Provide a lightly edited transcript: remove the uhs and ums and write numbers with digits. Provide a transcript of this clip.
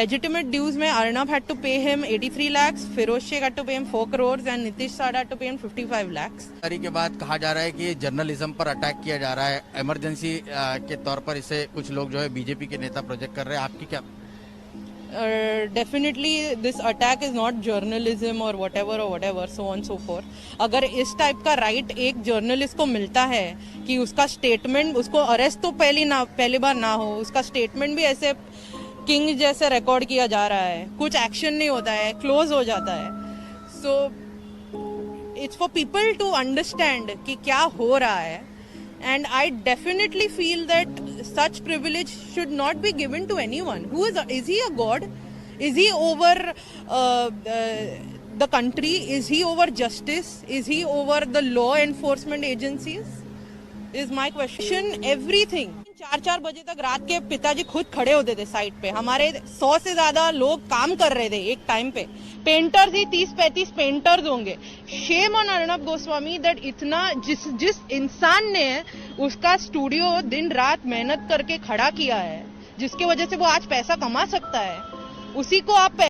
legitimate dues में Arnab had to pay him 83 lakhs, Firoz Sheikh had to pay him 4 crores and Nitish Sada had to pay him 55 lakhs. के बाद कहा जा रहा है कि जर्नलिज्म पर अटैक किया जा रहा है, इमरजेंसी के तौर पर इसे कुछ लोग जो है बीजेपी के नेता प्रोजेक्ट कर रहे हैं, आपकी क्या? Definitely this attack is not journalism or whatever so on so forth. अगर इस टाइप का राइट एक जर्नलिस्ट को मिलता है कि उसका स्टेटमेंट, उसको अरेस्ट तो पहली बार ना हो, उसका स्टेटमेंट भी ऐसे किंग जैसे रिकॉर्ड किया जा रहा है, कुछ एक्शन नहीं होता है, क्लोज हो जाता है. So it's for people to understand कि क्या हो रहा है. And I definitely feel that such privilege should not be given to anyone. Is he a god? Is he over the country? Is he over justice? Is he over the law enforcement agencies? Is my question. Everything. 4 बजे तक रात के पिताजी खुद खड़े होते थे side पे. हमारे 100 से ज्यादा लोग काम कर रहे थे एक टाइम पे. पेंटर्स ही 30-35 पेंटर्स होंगे. Shame on Arnab Goswami that इतना जिस इंसान ने उसका स्टूडियो दिन रात मेहनत करके खड़ा किया है, जिसकी वजह से वो आज पैसा कमा सकता है, उसी को आप